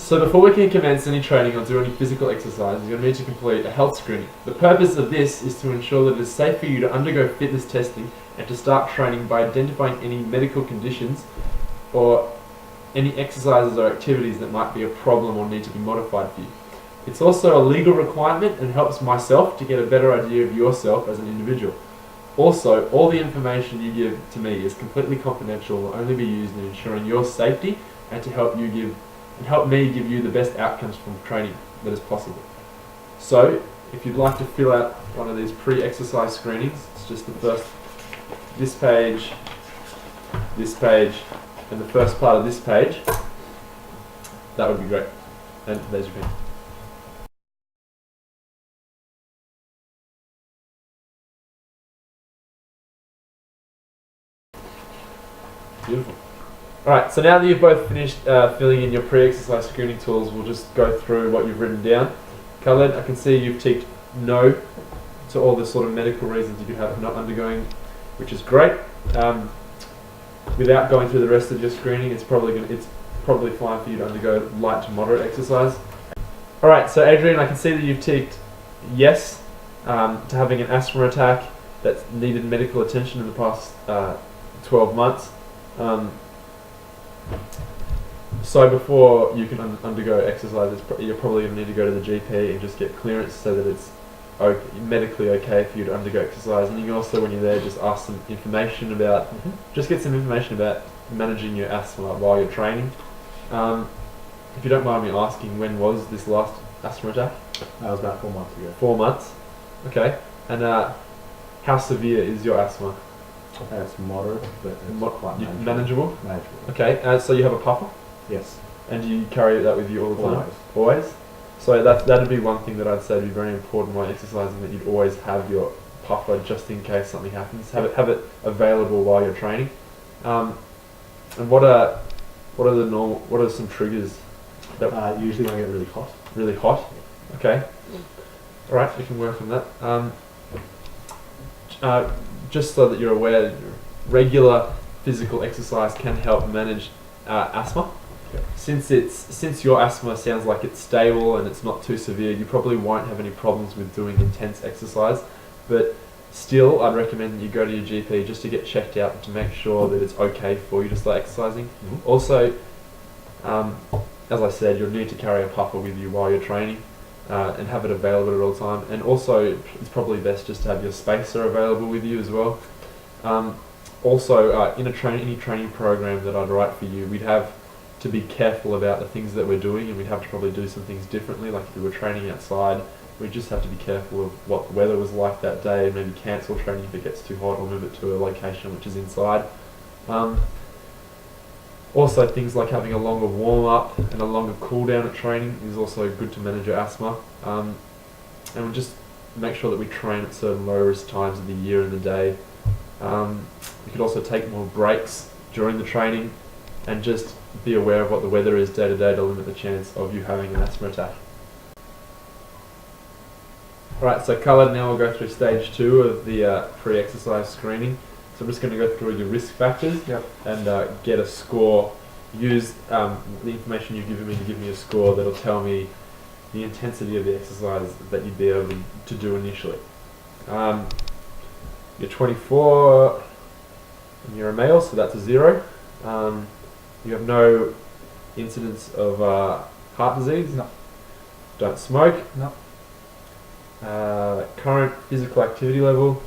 So before we can commence any training or do any physical exercise, you're going to need to complete a health screening. The purpose of this is to ensure that it is safe for you to undergo fitness testing and to start training by identifying any medical conditions or any exercises or activities that might be a problem or need to be modified for you. It's also a legal requirement and helps myself to get a better idea of yourself as an individual. Also, all the information you give to me is completely confidential and will only be used in ensuring your safety and to help me give you the best outcomes from training that is possible. So, if you'd like to fill out one of these pre-exercise screenings, it's just the first, this page, and the first part of this page, that would be great. And there's your pen. Beautiful. Alright, so now that you've both finished filling in your pre-exercise screening tools, we'll just go through what you've written down. Khaled, I can see you've ticked no to all the sort of medical reasons you could have for not undergoing, which is great. Without going through the rest of your screening, it's probably fine for you to undergo light to moderate exercise. Alright, so Adrian, I can see that you've ticked yes to having an asthma attack that's needed medical attention in the past 12 months. So before you can undergo exercise, you're probably going to need to go to the GP and just get clearance so that it's medically okay for you to undergo exercise. And you can also, when you're there, just ask some information about, just get some information about managing your asthma while you're training. If you don't mind me asking, when was this last asthma attack? That was about 4 months ago. 4 months? Okay. And how severe is your asthma? It's moderate, but it's quite manageable. Manageable. Okay, so you have a puffer? Yes. And do you carry that with you all the time? Always. Always? So that'd be one thing that I'd say would be very important while exercising, that you'd always have your puffer just in case something happens. Have it available while you're training. And what are some triggers that usually when I get really hot. Really hot? Okay. Alright, we can work on that. Just so that you're aware, regular physical exercise can help manage asthma. Yep. Since your asthma sounds like it's stable and it's not too severe, you probably won't have any problems with doing intense exercise. But still, I'd recommend that you go to your GP just to get checked out to make sure that it's okay for you to start exercising. Also, as I said, you'll need to carry a puffer with you while you're training. And have it available at all time, and also it's probably best just to have your spacer available with you as well. Also, in any training program that I'd write for you, we'd have to be careful about the things that we're doing, and we'd have to probably do some things differently. Like if we were training outside, we'd just have to be careful of what the weather was like that day, and maybe cancel training if it gets too hot, or move it to a location which is inside. Also, things like having a longer warm-up and a longer cool-down at training is also good to manage your asthma. And we'll just make sure that we train at certain low-risk times of the year and the day. We could also take more breaks during the training and just be aware of what the weather is day to day to limit the chance of you having an asthma attack. Alright, so Khaled, now we'll go through stage 2 of the pre-exercise screening. So I'm just going to go through your risk factors and get a score. Use the information you've given me to give me a score that'll tell me the intensity of the exercise that you'd be able to do initially. You're 24 and you're a male, so that's a 0. You have no incidence of heart disease? No. Don't smoke? No. Current physical activity level?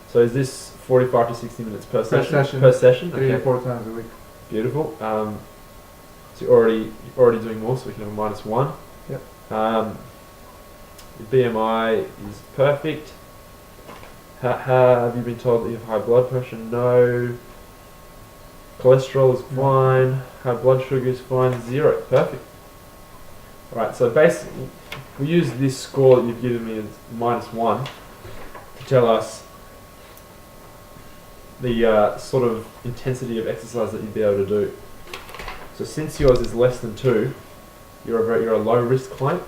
So is this 45 to 60 minutes per session? Per session? 3 to 4 times a week. Beautiful. So you're already doing more, so we can have a -1. Yep. Your BMI is perfect. Have you been told that you have high blood pressure? No. Cholesterol is fine. High blood sugar is fine. 0. Perfect. Alright, so basically, we use this score that you've given me as -1 to tell us the sort of intensity of exercise that you'd be able to do. So since yours is less than 2, you're a low risk client,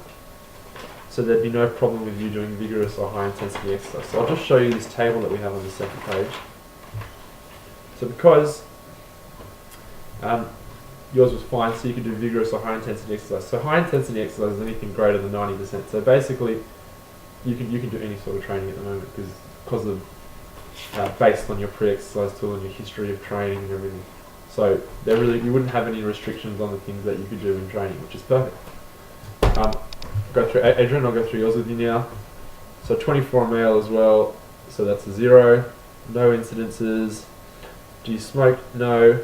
so there'd be no problem with you doing vigorous or high intensity exercise. So I'll just show you this table that we have on the second page. So because yours was fine, so you can do vigorous or high intensity exercise. So high intensity exercise is anything greater than 90%. So basically, you can do any sort of training at the moment because of based on your pre-exercise tool and your history of training and everything. So you wouldn't have any restrictions on the things that you could do in training, which is perfect. Go through Adrian. I'll go through yours with you now. So 24 male as well. So that's a 0. No incidences. Do you smoke? No.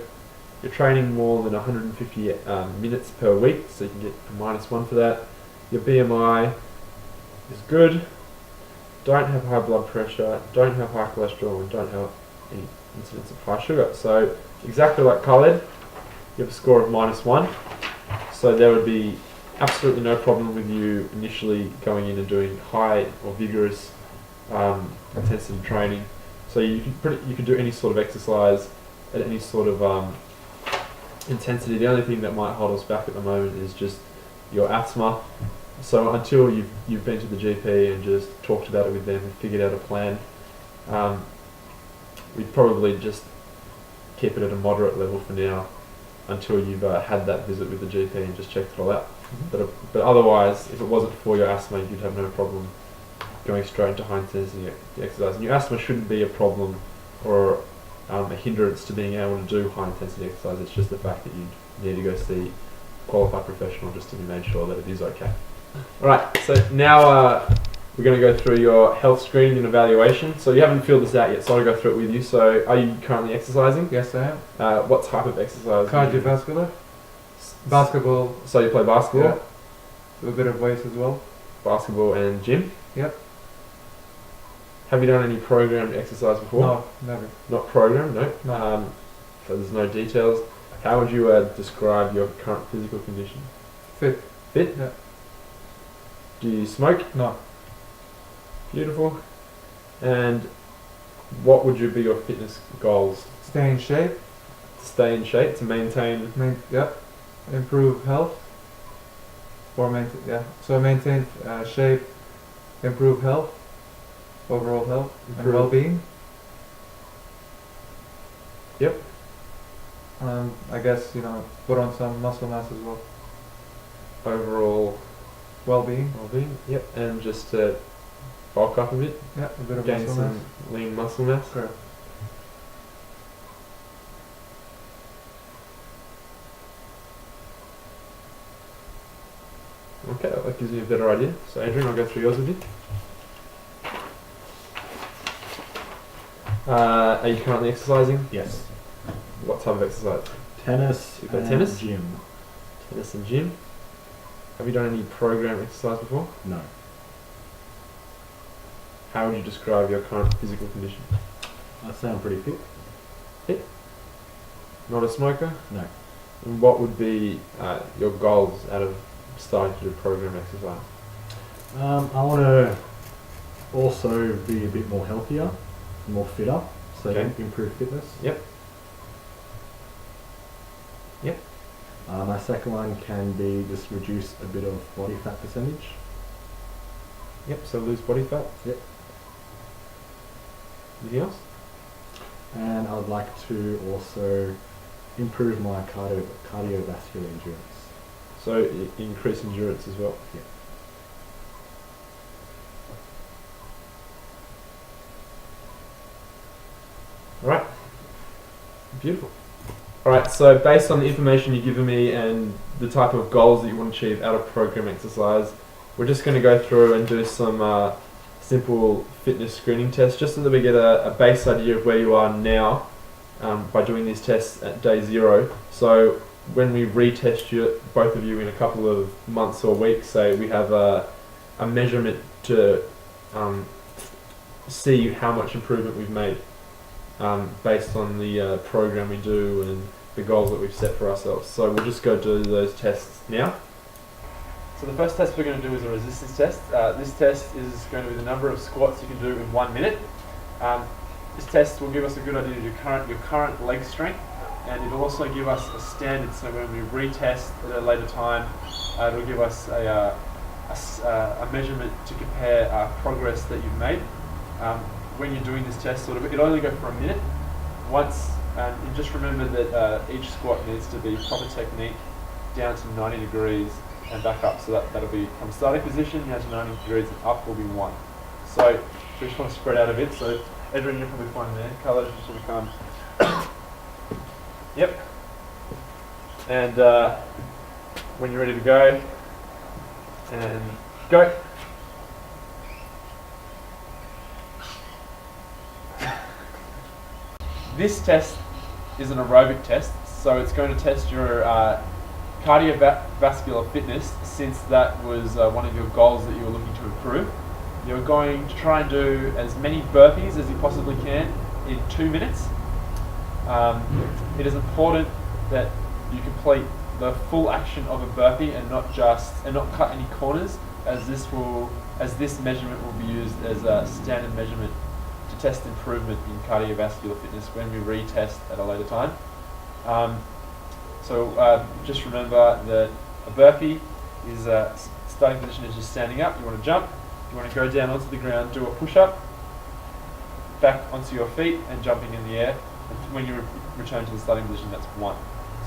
You're training more than 150 minutes per week, so you can get a -1 for that. Your BMI is good. Don't have high blood pressure. Don't have high cholesterol, and don't have any incidence of high sugar. So exactly like Khaled, you have a score of -1. So there would be absolutely no problem with you initially going in and doing high or vigorous intensity training. So you can do any sort of exercise at any sort of intensity. The only thing that might hold us back at the moment is just your asthma. So until you've been to the GP and just talked about it with them and figured out a plan, we'd probably just keep it at a moderate level for now until you've had that visit with the GP and just checked it all out. But otherwise, if it wasn't for your asthma, you'd have no problem going straight into high intensity exercise. And your asthma shouldn't be a problem or a hindrance to being able to do high intensity exercise. It's just the fact that you need to go see a qualified professional just to be made sure that it is okay. Alright, so now we're going to go through your health screening and evaluation. So you haven't filled this out yet, so I'll go through it with you. So are you currently exercising? Yes, I am. What type of exercise? Cardiovascular. Basketball. So you play basketball? Yeah. A bit of weights as well. Basketball and gym? Yep. Have you done any programmed exercise before? No, never. Not programmed, no? No. So there's no details. How would you describe your current physical condition? Fit. Fit? Yeah. Do you smoke? No. Beautiful. And what would be your fitness goals? Stay in shape. To stay in shape, to maintain... Improve health. So maintain shape, improve health, overall health, and well-being. Yep. I guess, put on some muscle mass as well. Overall well-being. Well-being, yep. And just to bulk up a bit. Yeah, a bit of gain muscle some mass. lean muscle mass. Correct. Okay, that gives me a better idea. So Adrian, I'll go through yours with you. Are you currently exercising? Yes. What type of exercise? Tennis. You play and tennis? Gym. Tennis and gym. Have you done any program exercise before? No. How would you describe your current physical condition? I sound pretty fit. Not a smoker? No. And what would be your goals out of starting to do program exercise? I want to also be a bit more healthier, more fitter, so Okay. improve fitness. Yep. My second one can be just reduce a bit of body fat percentage. Yep, so lose body fat. Yep. Anything else? And I'd like to also improve my cardiovascular endurance. So increase endurance as well. Yeah. Alright. Beautiful. Alright, so based on the information you've given me and the type of goals that you want to achieve out of program exercise, we're just going to go through and do some simple fitness screening tests just so that we get a base idea of where you are now by doing these tests at day 0. So when we retest you, both of you in a couple of months or weeks, say we have a measurement to see how much improvement we've made based on the program we do and the goals that we've set for ourselves. So we'll just go do those tests now. So the first test we're going to do is a resistance test. This test is going to be the number of squats you can do in 1 minute. This test will give us a good idea of your current leg strength, and it'll also give us a standard, so when we retest at a later time, it'll give us a measurement to compare progress that you've made. When you're doing this test, it'll only go for a minute. Once And just remember that each squat needs to be proper technique down to 90 degrees and back up. So that'll be from starting position down to 90 degrees and up will be 1. So we just want to spread out a bit. So Edwin, you're probably fine there. Carlos, just want to come. Yep. And when you're ready to go, and go. This test is an aerobic test, so it's going to test your cardiovascular fitness, since that was one of your goals that you were looking to improve. You're going to try and do as many burpees as you possibly can in 2 minutes. It is important that you complete the full action of a burpee and not cut any corners, as this measurement will be used as a standard measurement to test improvement in cardiovascular fitness when we retest at a later time. So just remember that a burpee is starting position is just standing up. You want to jump, you want to go down onto the ground, do a push-up, back onto your feet and jumping in the air. And when you return to the starting position, that's 1.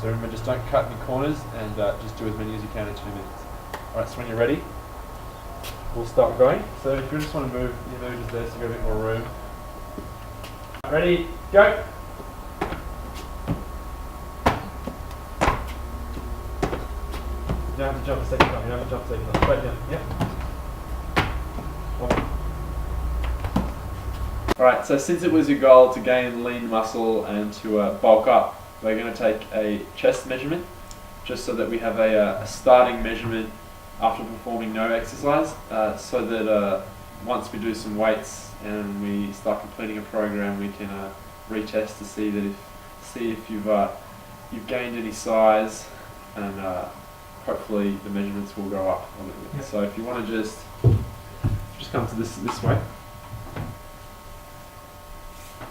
So remember, just don't cut any corners and just do as many as you can in 2 minutes. Alright, so when you're ready, we'll start going. So if you just want to move your nose there so you got a bit more room. Ready, go! You don't have to jump a second time, you don't have to jump a second time. Straight down, yep. Alright, so since it was your goal to gain lean muscle and to bulk up, we're going to take a chest measurement, just so that we have a starting measurement after performing no exercise, so that once we do some weights and we start completing a program, we can retest to see if you've gained any size, and hopefully the measurements will go up a little bit. Yep. So if you want to just come to this way.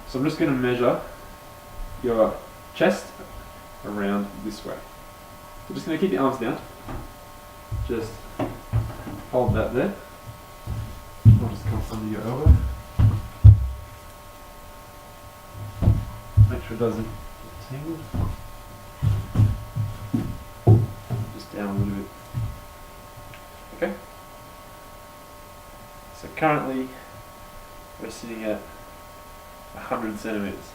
So I'm just going to measure your chest around this way. So just going to keep your arms down. Just hold that there. I'll just come under your elbow. Make sure it doesn't get tangled. Just down a little bit. Okay. So currently we're sitting at 100 centimeters.